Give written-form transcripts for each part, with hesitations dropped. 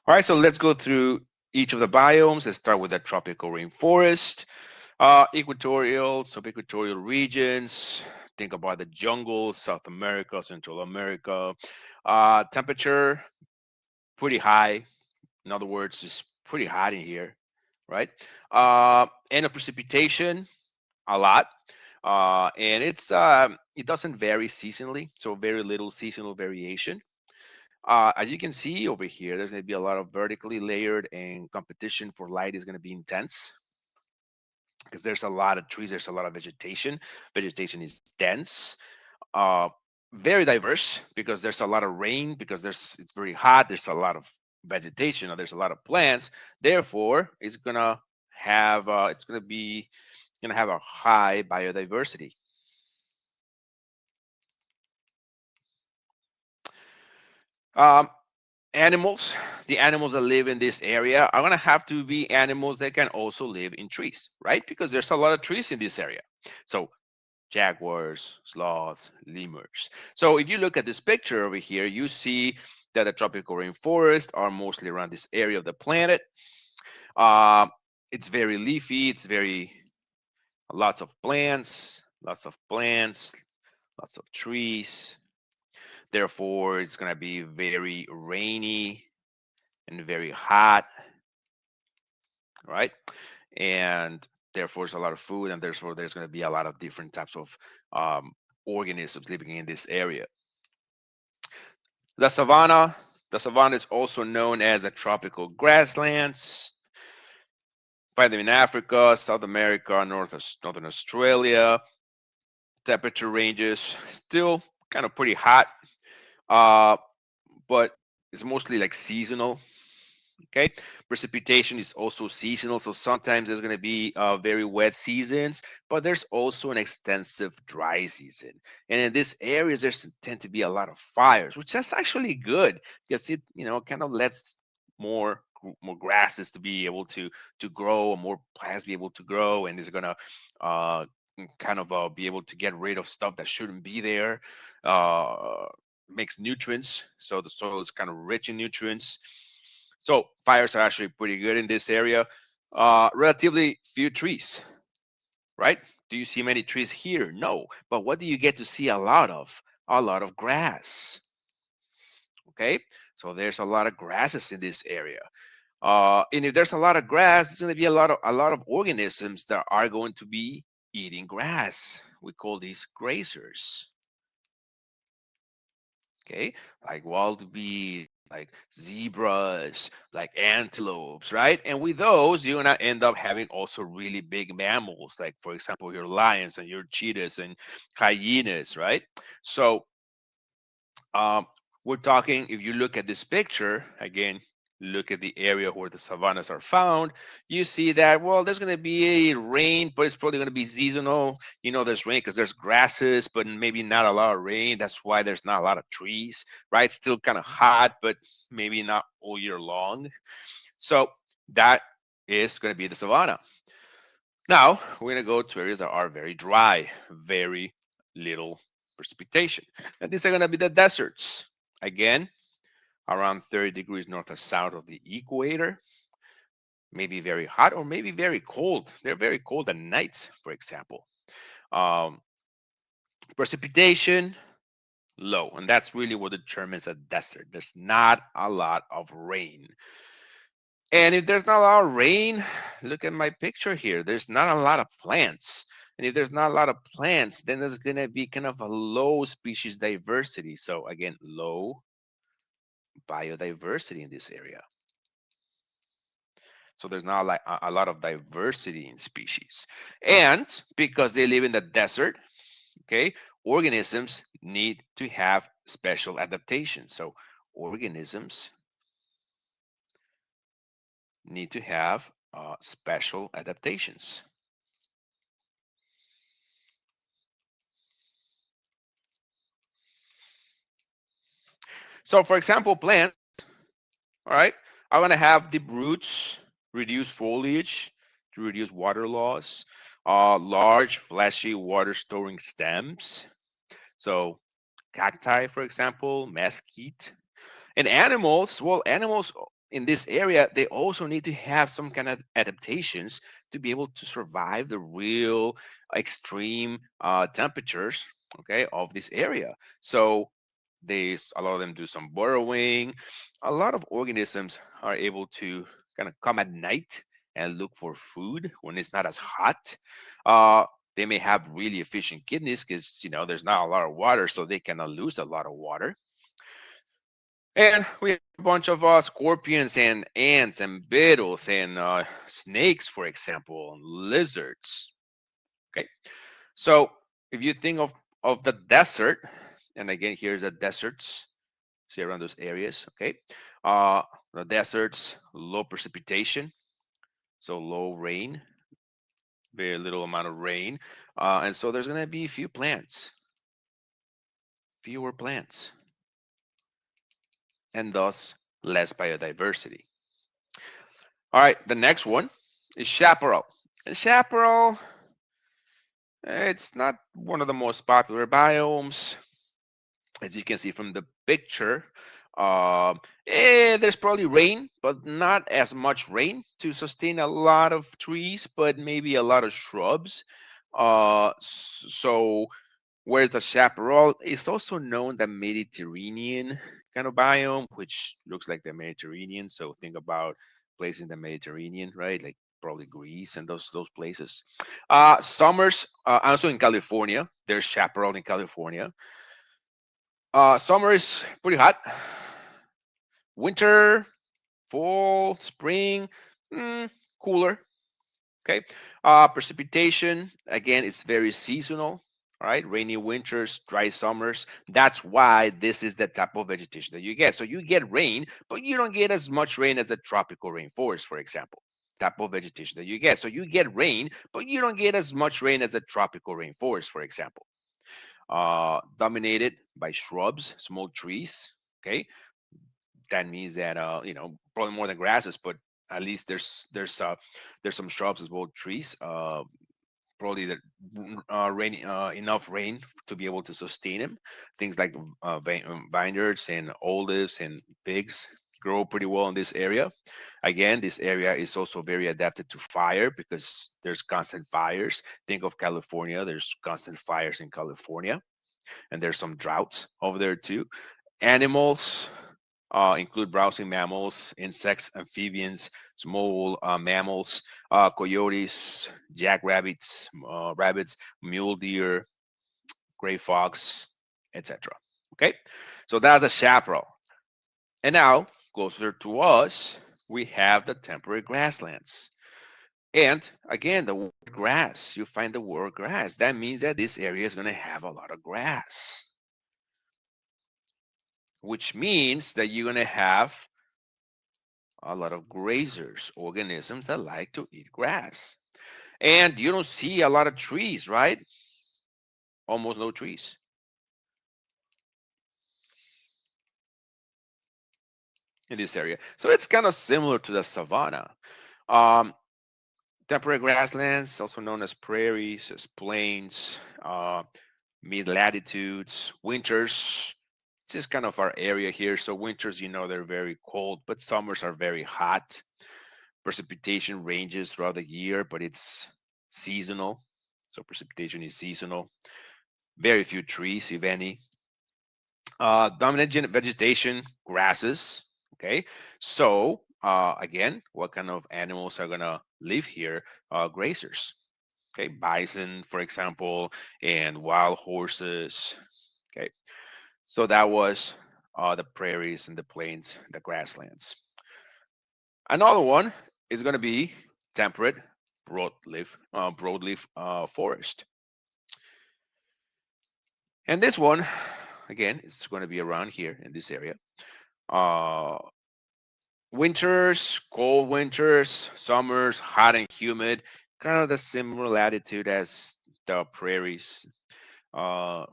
All right, so let's go through each of the biomes. Let's start with the tropical rainforest, equatorial, subequatorial regions. Think about the jungle, South America, Central America. Temperature, pretty high. In other words, it's pretty hot in here, right? And a precipitation, a lot. And it doesn't vary seasonally, so very little seasonal variation. As you can see over here, there's going to be a lot of vertically layered, and competition for light is going to be intense because there's a lot of trees, there's a lot of vegetation. Vegetation is dense, uh, very diverse because there's a lot of rain, because it's very hot, there's a lot of vegetation, there's a lot of plants. Therefore, it's going to have a high biodiversity. Um, Animals, the animals that live in this area are going to have to be animals that can also live in trees, right? Because there's a lot of trees in this area. So jaguars, sloths, lemurs. So if you look at this picture over here, you see that the tropical rainforests are mostly around this area of the planet. Uh, it's very leafy. It's very lots of plants, lots of trees. Therefore, it's going to be very rainy and very hot, right? And therefore, there's a lot of food, and therefore, there's going to be a lot of different types of um, organisms living in this area. The savanna, the savanna is also known as the tropical grasslands. Find them in Africa, South America, Northern Australia. Temperature ranges still kind of pretty hot, uh, but it's mostly like seasonal. Okay, precipitation is also seasonal, so sometimes there's going to be very wet seasons, but there's also an extensive dry season. And in these areas, there's tend to be a lot of fires, which is actually good because it, kind of lets more more grasses to be able to grow, or more plants be able to grow, and it's gonna uh, kind of be able to get rid of stuff that shouldn't be there. Uh, Makes nutrients, so the soil is kind of rich in nutrients. So fires are actually pretty good in this area. Relatively few trees, right? Do you see many trees here? No. But what do you get to see a lot of? A lot of grass. Okay. So there's a lot of grasses in this area. And if there's a lot of grass, there's going to be a lot of organisms that are going to be eating grass. We call these grazers. Okay, like wild bees, like zebras, like antelopes, right? And with those, you're gonna end up having also really big mammals, like for example, your lions and your cheetahs and hyenas, right? So um, we're talking, if you look at this picture, again, look at the area where the savannas are found, you see that, well, there's going to be a rain, but it's probably going to be seasonal. There's rain because there's grasses, but maybe not a lot of rain. That's why there's not a lot of trees, right? It's still kind of hot, but maybe not all year long. So that is going to be the savanna. Now, we're going to go to areas that are very dry, very little precipitation. And these are going to be the deserts. Again, around 30 degrees north or south of the equator, maybe very hot or maybe very cold. They're very cold at night, for example. Um, Precipitation, low. And that's really what determines a desert. There's not a lot of rain. And if there's not a lot of rain, look at my picture here. There's not a lot of plants. And if there's not a lot of plants, then there's going to be kind of a low species diversity. So again, low biodiversity in this area. So there's not like a lot of diversity in species. And because they live in the desert, okay, organisms need to have special adaptations. So organisms need to have special adaptations. So for example, plants, all right, are going to have deep roots, reduce foliage to reduce water loss, large, fleshy, water-storing stems. So cacti, for example, mesquite. And animals, well, animals in this area, they also need to have some kind of adaptations to be able to survive the real extreme temperatures, okay, of this area. So they, a lot of them do some burrowing. A lot of organisms are able to kind of come at night and look for food when it's not as hot. Uh, they may have really efficient kidneys because there's not a lot of water, so they cannot lose a lot of water. And we have a bunch of scorpions and ants and beetles and snakes, for example, and lizards. Okay, so if you think of the desert, and again, here's the deserts. See around those areas. Okay, uh, the deserts, low precipitation, so low rain, very little amount of rain, and so there's going to be few plants, fewer plants, and thus less biodiversity. All right, the next one is chaparral. And chaparral, it's not one of the most popular biomes, as you can see from the picture. There's probably rain, but not as much rain to sustain a lot of trees, but maybe a lot of shrubs. So whereas the chaparral is also known the Mediterranean kind of biome, which looks like the Mediterranean. So think about places in the Mediterranean, right? Like probably Greece and those places. Summers also in California. There's chaparral in California. Summer is pretty hot. Winter, fall, spring, cooler. Okay. Precipitation, again, it's very seasonal. All right. Rainy winters, dry summers. That's why this is the type of vegetation that you get. So you get rain, but you don't get as much rain as a tropical rainforest, for example. Type of vegetation that you get. So you get rain, but you don't get as much rain as a tropical rainforest, for example. Dominated by shrubs, small trees. Okay, that means that probably more than grasses, but at least there's some shrubs as well, trees. Probably that rain enough rain to be able to sustain them. Things like vineyards and olives and figs grow pretty well in this area. Again, this area is also very adapted to fire because there's constant fires. Think of California. There's constant fires in California, and there's some droughts over there too. Animals include browsing mammals, insects, amphibians, small mammals, coyotes, jackrabbits, rabbits, mule deer, gray fox, etc. Okay, so that's a chaparral. And now, closer to us, we have the temperate grasslands. And again, the word grass, you find the word grass. That means that this area is going to have a lot of grass, which means that you're going to have a lot of grazers, organisms that like to eat grass. And you don't see a lot of trees, right? Almost no trees in this area. So it's kind of similar to the savanna. Um, Temperate grasslands, also known as prairies, as plains, mid latitudes, winters. This is kind of our area here. So winters, they're very cold, but summers are very hot. Precipitation ranges throughout the year, but it's seasonal. So precipitation is seasonal. Very few trees, if any. Dominant vegetation, grasses. Okay, so again, what kind of animals are gonna live here? Grazers. Okay, bison, for example, and wild horses. Okay, so that was the prairies and the plains, the grasslands. Another one is gonna be temperate broadleaf forest. And this one, again, is going to be around here in this area. Uh, Winters, cold winters, summers, hot and humid, kind of the similar latitude as the prairies, uh,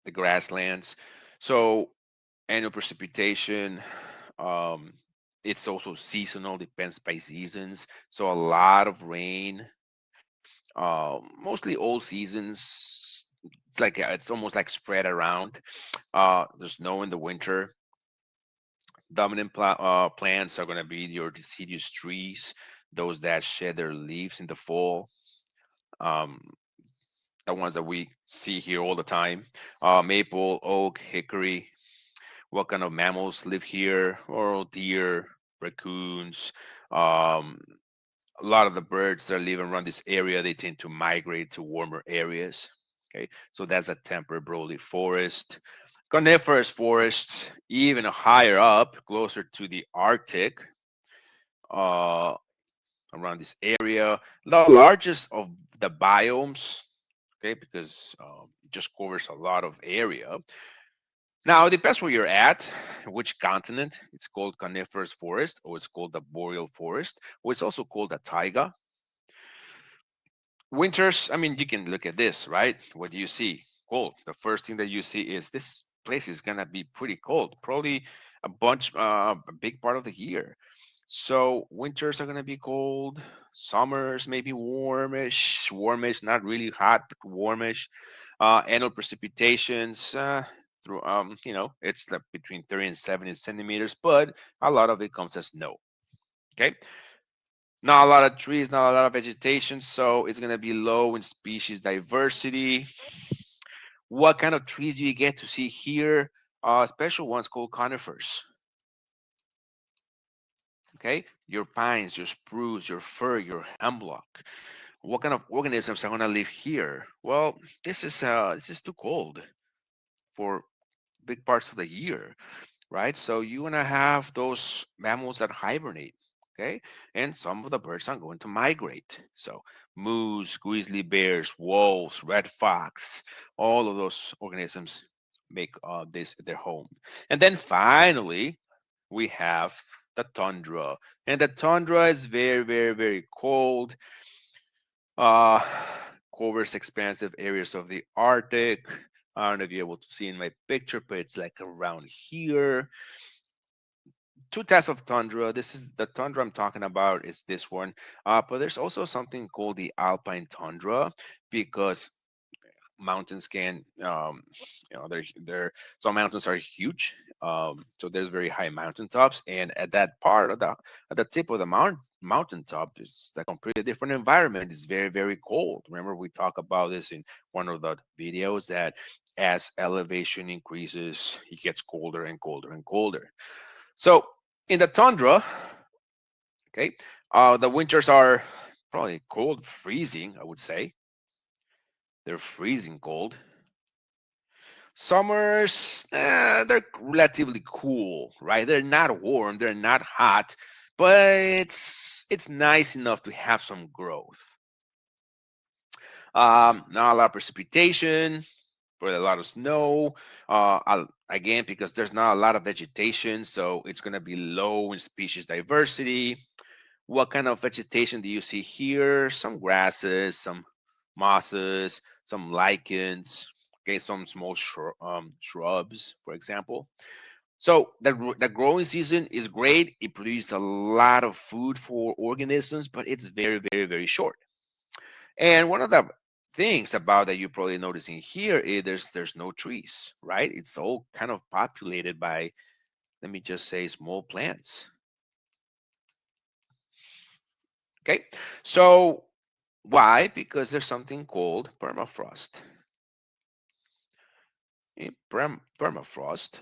the grasslands. So annual precipitation, um, it's also seasonal, depends by seasons. So a lot of rain, mostly all seasons. It's almost like spread around. There's snow in the winter, Dominant plants are going to be your deciduous trees, those that shed their leaves in the fall. Um, the ones that we see here all the time. Maple, oak, hickory. What kind of mammals live here? Or deer, raccoons. Um, a lot of the birds that live around this area, they tend to migrate to warmer areas. Okay, so that's a temperate broadleaf forest. Coniferous forests, even higher up, closer to the Arctic, uh, around this area. The largest of the biomes, okay, because it just covers a lot of area. Now, it depends where you're at, which continent. It's called coniferous forest, or it's called the boreal forest, or it's also called the taiga. Winters, I mean, you can look at this, right? What do you see? Cold. The first thing that you see is this place is gonna be pretty cold, probably a big part of the year. So winters are gonna be cold. Summers maybe warmish, warmish, not really hot, but warmish. Annual precipitations through, it's like between 30 and 70 centimeters, but a lot of it comes as snow. Okay, not a lot of trees, not a lot of vegetation, so it's gonna be low in species diversity. What kind of trees do you get to see here? Special ones called conifers. Okay, your pines, your spruce, your fir, your hemlock. What kind of organisms are gonna live here? Well, this is too cold for big parts of the year, right? So you want to have those mammals that hibernate, okay? And some of the birds are going to migrate. So moose, grizzly bears, wolves, red fox, all of those organisms make this their home. And then finally, we have the tundra. And the tundra is very, very, very cold. Uh, Covers expansive areas of the Arctic. I don't know if you're able to see in my picture, but it's like around here. Two types of tundra. This is the tundra I'm talking about is this one. But there's also something called the alpine tundra because mountains can, they're some mountains are huge. So there's very high mountain tops, and at that part of the at the tip of the mountain top, there's a completely different environment. It's very very cold. Remember we talked about this in one of the videos that as elevation increases, it gets colder and colder and colder. So in the tundra, okay, the winters are probably cold, freezing, I would say. They're freezing cold. Summers, they're relatively cool, right? They're not warm, they're not hot, but it's nice enough to have some growth. Not a lot of precipitation, but a lot of snow. Again, because there's not a lot of vegetation, so it's going to be low in species diversity. What kind of vegetation do you see here? Some grasses, some mosses, some lichens, okay, some small shrubs, for example. So the growing season is great. It produces a lot of food for organisms, but it's very, very, very short. And one of the things about that you're probably noticing here is there's no trees, right? It's all kind of populated by, let me just say, small plants. Okay, so why? Because there's something called permafrost. Permafrost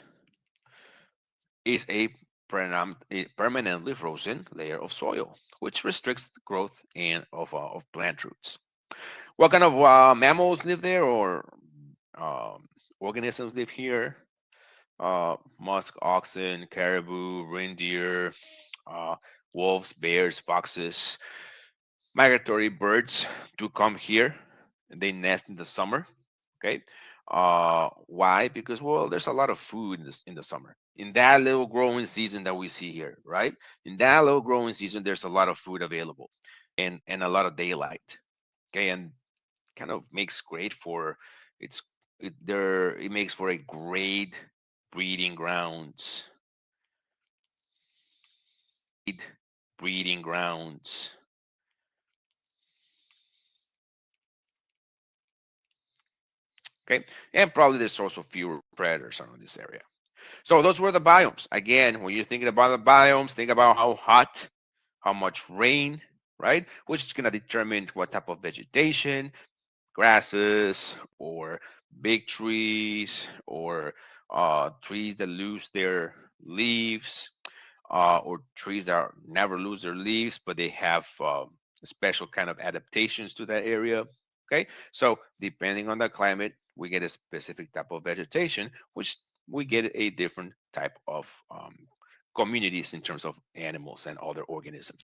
is a permanently frozen layer of soil, which restricts the growth and of plant roots. What kind of mammals live there or um, organisms live here? Musk oxen, caribou, reindeer, uh, wolves, bears, foxes. Migratory birds do come here and they nest in the summer. Okay. Why? Because well, there's a lot of food in the summer. In that little growing season that we see here, right? In that little growing season, there's a lot of food available and a lot of daylight. Okay, and kind of makes great for it's it makes for a great breeding grounds. Breeding grounds. Okay, and probably there's also fewer predators around this area. So those were the biomes. Again, when you're thinking about the biomes, think about how hot, how much rain, right? Which is going to determine what type of vegetation, grasses or big trees or trees that lose their leaves or trees that never lose their leaves, but they have special kind of adaptations to that area. Okay, so depending on the climate, we get a specific type of vegetation, which we get a different type of communities in terms of animals and other organisms.